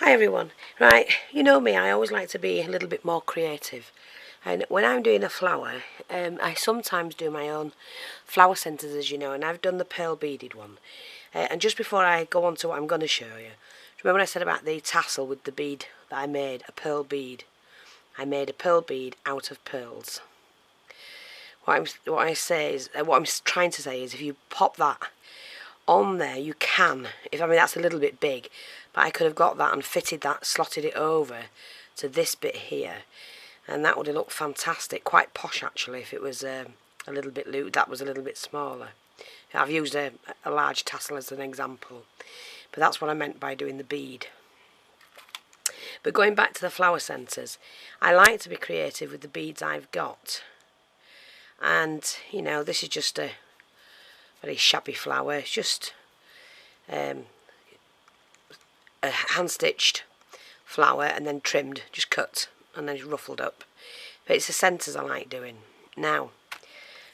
Hi everyone. Right, you know me, I always like to be a little bit more creative. And when I'm doing a flower, I sometimes do my own flower centres, as you know, and I've done the pearl beaded one. And just before I go on to what I'm going to show you, remember when I said about the tassel with the bead that I made, a pearl bead? I made a pearl bead out of pearls. What I'm trying to say is, if you pop that on there, you can. That's a little bit big, but I could have got that and fitted that, slotted it over to this bit here, and that would have looked fantastic. Quite posh actually. If it was a little bit loose, that was a little bit smaller. I've used a large tassel as an example, but that's what I meant by doing the bead. But going back to the flower centres, I like to be creative with the beads I've got. And you know, this is just a very shabby flower. It's just a hand-stitched flower and then trimmed, just cut and then ruffled up. But it's the centres I like doing. Now,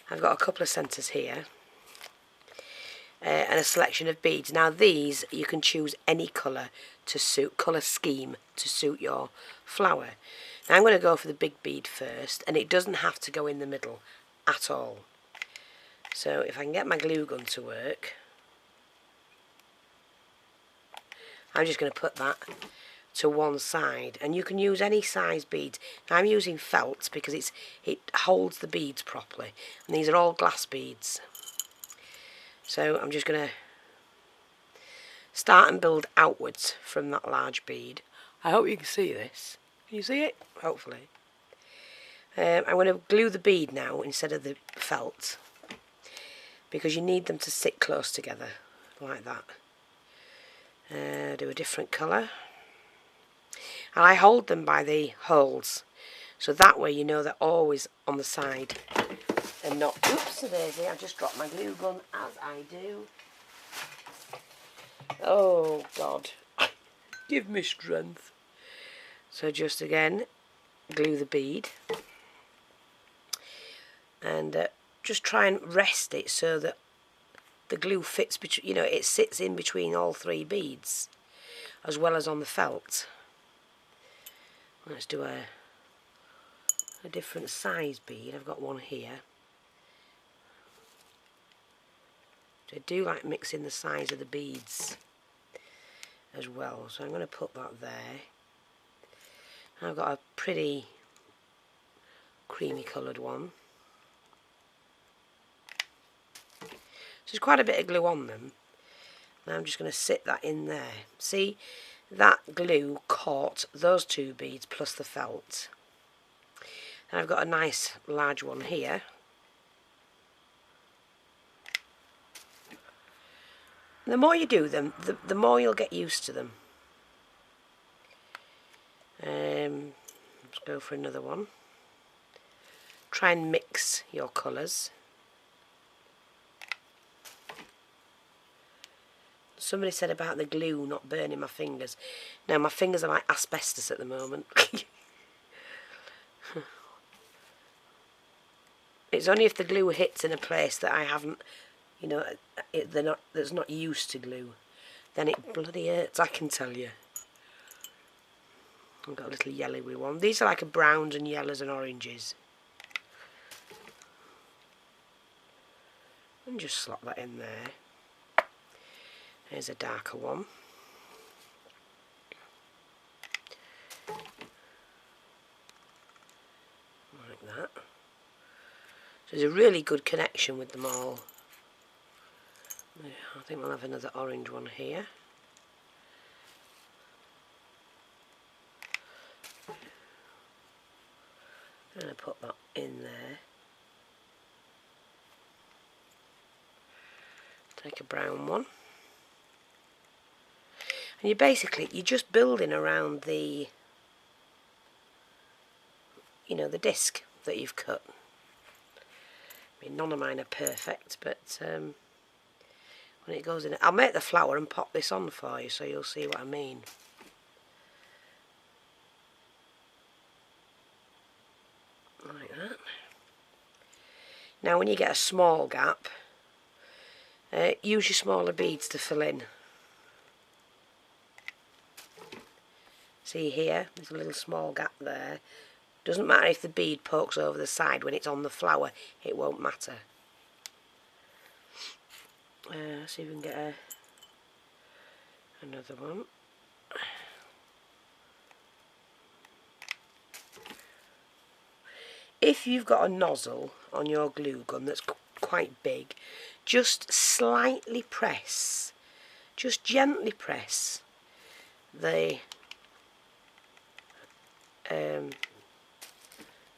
I've got a couple of centres here and a selection of beads. Now these, you can choose any colour to suit, colour scheme to suit your flower. Now I'm going to go for the big bead first, and it doesn't have to go in the middle at all. So if I can get my glue gun to work, I'm just going to put that to one side, and you can use any size beads. Now I'm using felt because it holds the beads properly, and these are all glass beads. So I'm just going to start and build outwards from that large bead. I hope you can see this. Can you see it? Hopefully. I'm going to glue the bead now instead of the felt, because you need them to sit close together like that. Do a different colour, and I hold them by the holes, so that way you know they're always on the side and not, oops a daisy, I just dropped my glue gun, as I do. Oh God, give me strength. So just again glue the bead and just try and rest it so that the glue fits between, you know, it sits in between all three beads as well as on the felt. Let's do a different size bead. I've got one here. I do like mixing the size of the beads as well, so I'm going to put that there. I've got a pretty creamy coloured one. So there's quite a bit of glue on them. Now I'm just going to sit that in there. See, that glue caught those two beads plus the felt. And I've got a nice large one here. The more you do them, the more you'll get used to them. Let's go for another one. Try and mix your colours. Somebody said about the glue not burning my fingers. No, my fingers are like asbestos at the moment. It's only if the glue hits in a place that I haven't, you know, that's not used to glue, then it bloody hurts, I can tell you. I've got a little yellowy one. These are like a browns and yellows and oranges. And just slot that in there. There's a darker one. Like that. So there's a really good connection with them all. I think we'll have another orange one here. I'm going to put that in there. Take a brown one. And you're just building around the, you know, the disc that you've cut. I mean, none of mine are perfect, but when it goes in, I'll make the flower and pop this on for you so you'll see what I mean. Like that. Now when you get a small gap, use your smaller beads to fill in. See here, there's a little small gap there. Doesn't matter if the bead pokes over the side when it's on the flower, it won't matter. Let's see if we can get another one. If you've got a nozzle on your glue gun that's quite big, just slightly press, just gently press the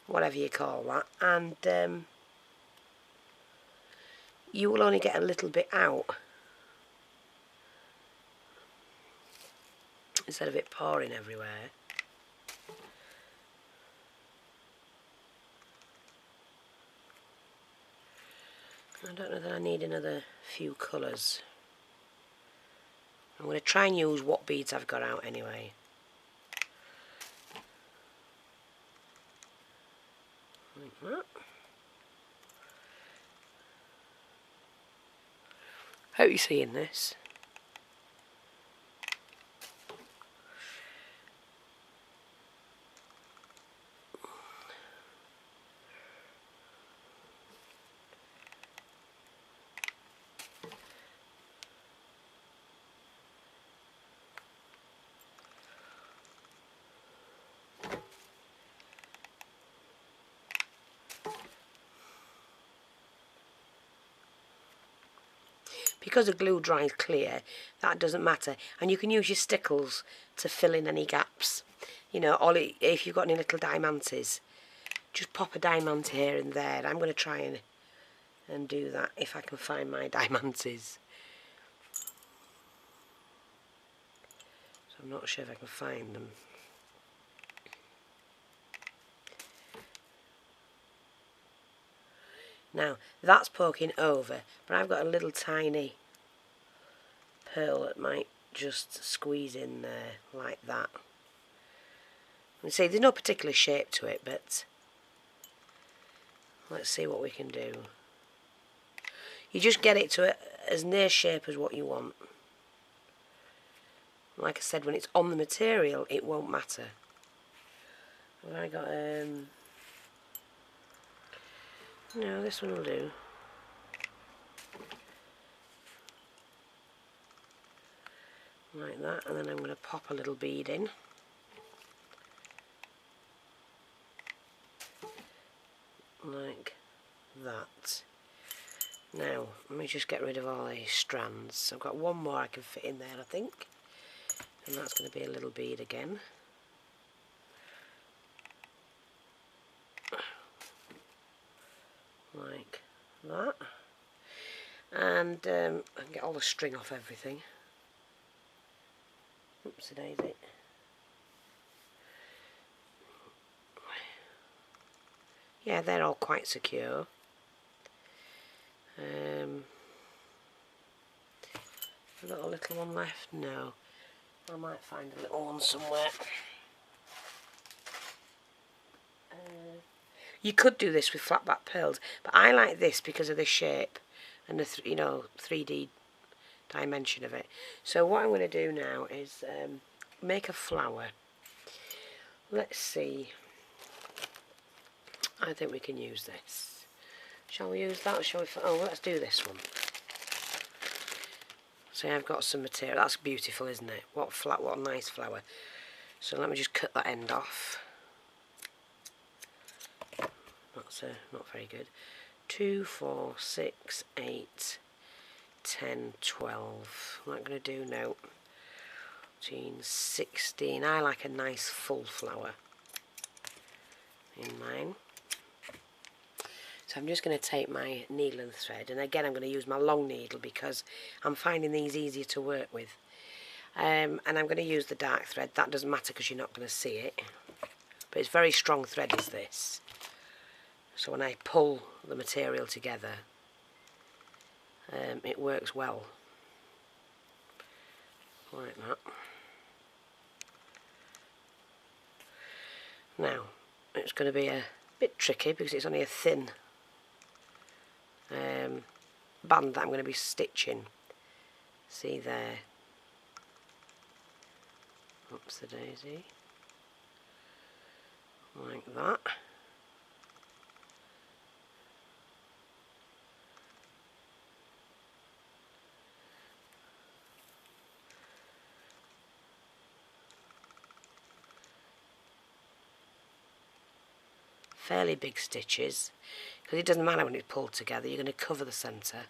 whatever you call that, and you will only get a little bit out instead of it pouring everywhere. I don't know that I need another few colours. I'm going to try and use what beads I've got out anyway. Like that. Hope you're seeing this. Because the glue dries clear, that doesn't matter, and you can use your stickles to fill in any gaps. You know, or if you've got any little diamantes, just pop a diamante here and there. I'm going to try and do that if I can find my diamantes. So I'm not sure if I can find them. Now, that's poking over, but I've got a little tiny pearl that might just squeeze in there, like that. And see, there's no particular shape to it, but let's see what we can do. You just get it to as near shape as what you want. Like I said, when it's on the material, it won't matter. Have I got, no, this one will do. Like that, and then I'm going to pop a little bead in. Like that. Now, let me just get rid of all these strands. I've got one more I can fit in there, I think. And that's going to be a little bead again. Like that. And I can get all the string off everything. Oopsie daisy. Yeah, they're all quite secure. Have I got a little one left? No. I might find a little one somewhere. You could do this with flat back pearls, but I like this because of the shape and the 3D dimension of it. So what I'm going to do now is make a flower. Let's see. I think we can use this. Shall we use that, or shall we? Oh, let's do this one. See, I've got some material. That's beautiful, isn't it? What a nice flower. So let me just cut that end off. That's not very good. 2, 4, 6, 8, 10, 12. What I'm going to do now? 14, 16. I like a nice full flower in mine. So I'm just going to take my needle and thread, and again I'm going to use my long needle because I'm finding these easier to work with. And I'm going to use the dark thread. That doesn't matter because you're not going to see it. But it's very strong thread is this. So when I pull the material together, it works well. Like that. Now, it's going to be a bit tricky because it's only a thin band that I'm going to be stitching. See there. Oh, Oops, the daisy. Like that. Fairly big stitches, because it doesn't matter when it's pulled together, you're going to cover the centre.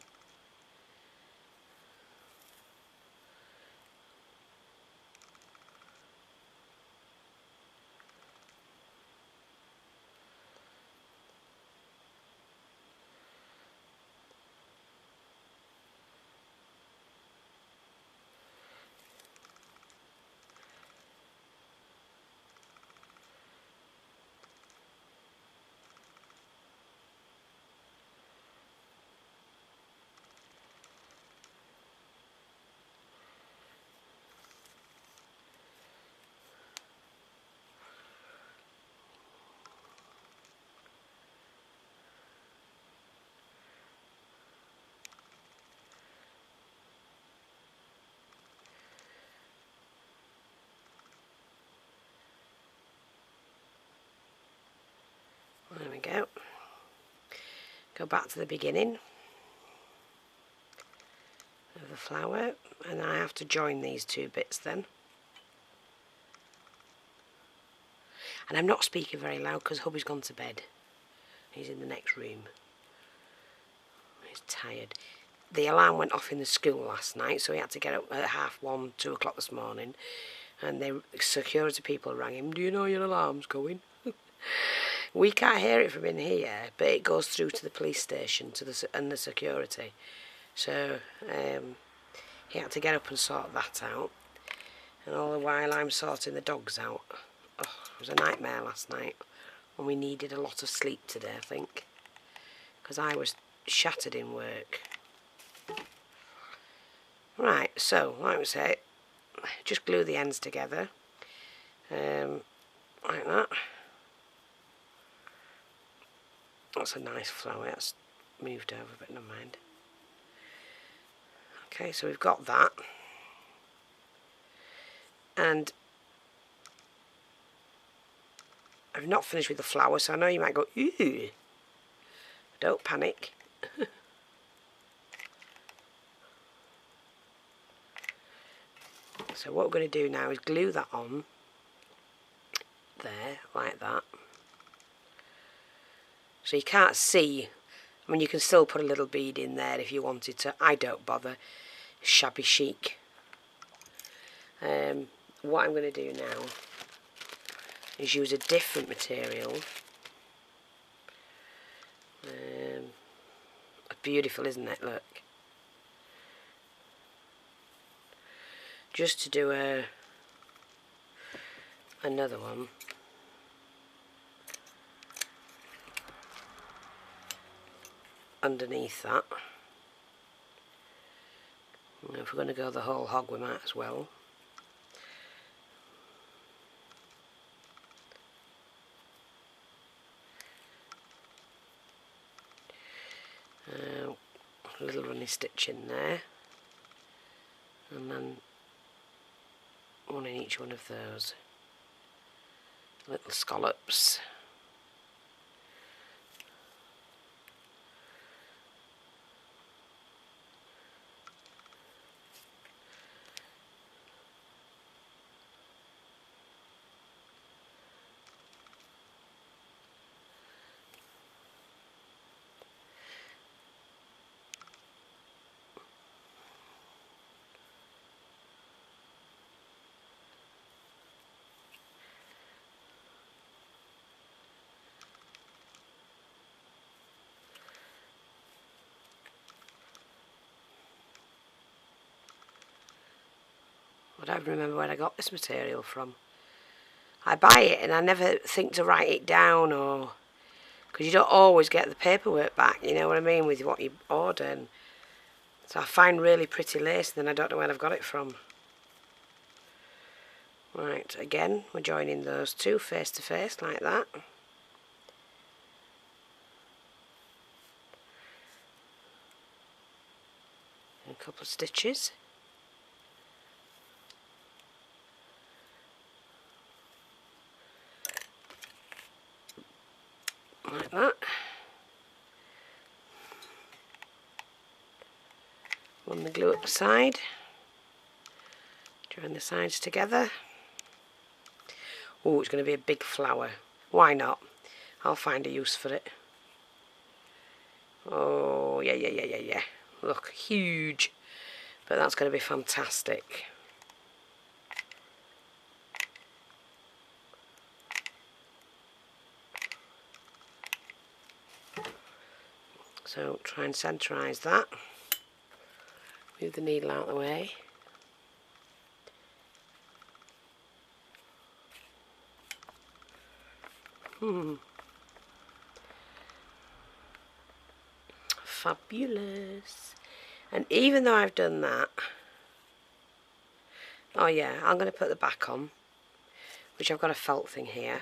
There we go. Go back to the beginning of the flower, and I have to join these two bits then. And I'm not speaking very loud because hubby's gone to bed. He's in the next room. He's tired. The alarm went off in the school last night, so he had to get up at 1:30, 2 o'clock this morning. And the security people rang him, "Do you know your alarm's going?" We can't hear it from in here, but it goes through to the police station and the security. So he had to get up and sort that out. And all the while I'm sorting the dogs out. Oh, it was a nightmare last night, and we needed a lot of sleep today, I think, because I was shattered in work. Right, so like we say, just glue the ends together, like that. That's a nice flower. That's moved over, but never mind. Okay, so we've got that, and I've not finished with the flower, so I know you might go, "Ooh!" Don't panic. So what we're going to do now is glue that on there, like that. So you can't see. I mean, you can still put a little bead in there if you wanted to. I don't bother. Shabby chic. What I'm going to do now is use a different material. Beautiful, isn't it? Look. Just to do another one. Underneath that. And if we're going to go the whole hog, we might as well. A little runny stitch in there, and then one in each one of those little scallops. I don't remember where I got this material from. I buy it and I never think to write it down, or because you don't always get the paperwork back, you know what I mean, with what you order. And so I find really pretty lace, and then I don't know where I've got it from. Right, again, we're joining those two face to face like that. A couple of stitches. like that. Run the glue up the side, join the sides together. Oh, it's going to be a big flower. Why not? I'll find a use for it. Oh, yeah. Look, huge. But that's going to be fantastic. So try and centreize that. Move the needle out of the way. Fabulous. And even though I've done that, oh yeah, I'm going to put the back on, which I've got a felt thing here.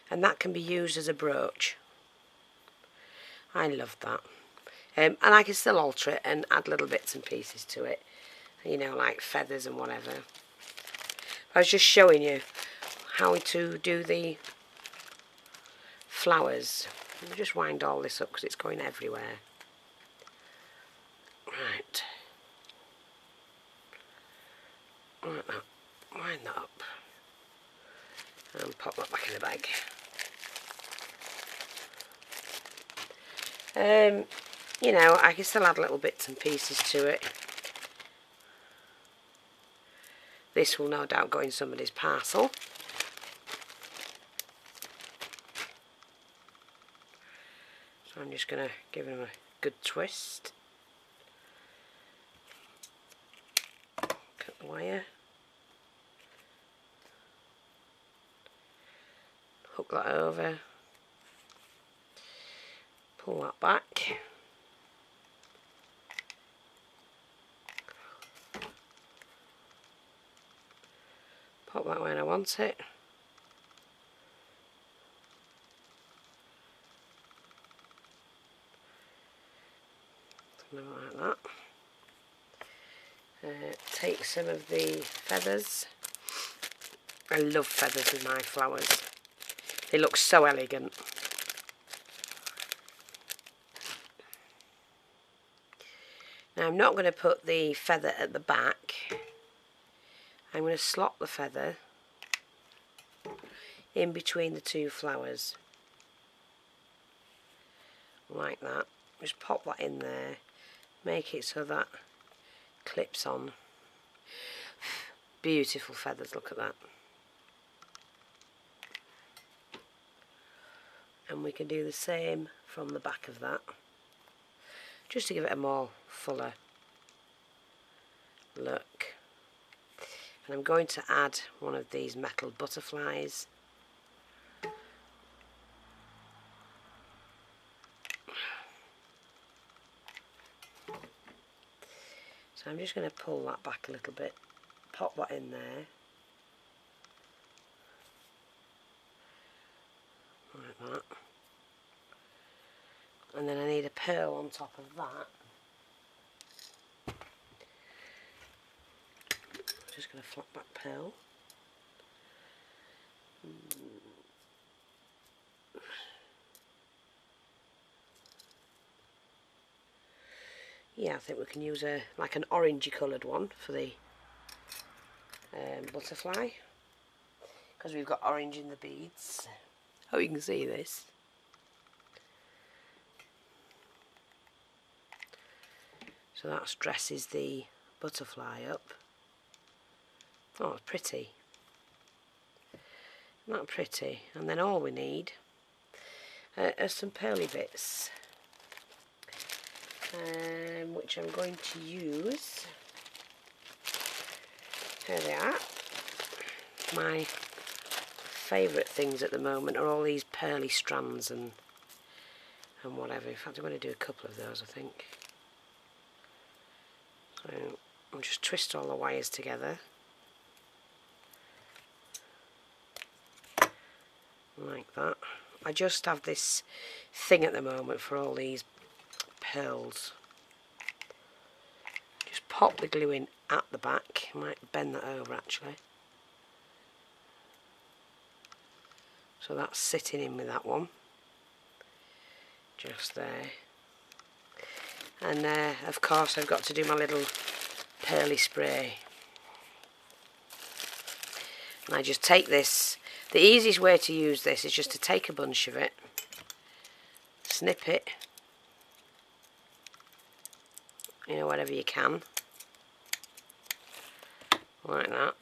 And that can be used as a brooch. I love that. And I can still alter it and add little bits and pieces to it, you know, like feathers and whatever. I was just showing you how to do the flowers. I'll just wind all this up because it's going everywhere. Right. Like that. Wind that up. And pop that back in the bag. You know, I can still add little bits and pieces to it. This will no doubt go in somebody's parcel. So I'm just going to give him a good twist. Cut the wire. Hook that over. Pull that back. Pop that where I want it. Something like that. Take some of the feathers. I love feathers with my flowers. They look so elegant. Now I'm not going to put the feather at the back. I'm going to slot the feather in between the two flowers. Like that. Just pop that in there. Make it so that clips on. Beautiful feathers, look at that. And we can do the same from the back of that. Just to give it a more fuller look. And I'm going to add one of these metal butterflies. So I'm just going to pull that back a little bit, pop that in there. Like that. And then I need a pearl on top of that. Just going to flat back pearl. Yeah, I think we can use like an orangey coloured one for the butterfly, because we've got orange in the beads. Oh, you can see this. So that dresses the butterfly up. Oh, it's pretty. Not pretty. And then all we need are some pearly bits, which I'm going to use. Here they are. My favourite things at the moment are all these pearly strands and whatever. In fact, I'm going to do a couple of those, I think. So I'll just twist all the wires together. Like that. I just have this thing at the moment for all these pearls. Just just pop the glue in at the back. I might bend that over actually. So that's sitting in with that one. Just there. And of course I've got to do my little pearly spray. And I just take this. The easiest way to use this is just to take a bunch of it, snip it, you know, whatever you can, like that.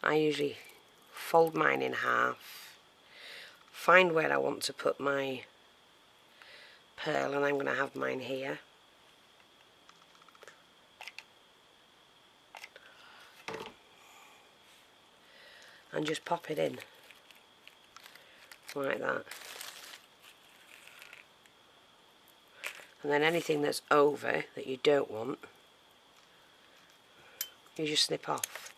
I usually fold mine in half, find where I want to put my pearl, and I'm going to have mine here. And just pop it in like that. And then anything that's over that you don't want, you just snip off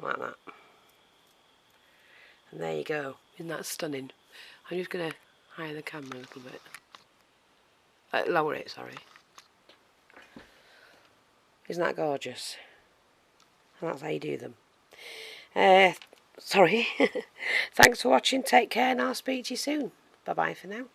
like that. And there you go. Isn't that stunning? I'm just going to higher the camera a little bit. Lower it, sorry. Isn't that gorgeous? And that's how you do them. Sorry. Thanks for watching. Take care, and I'll speak to you soon. Bye bye for now.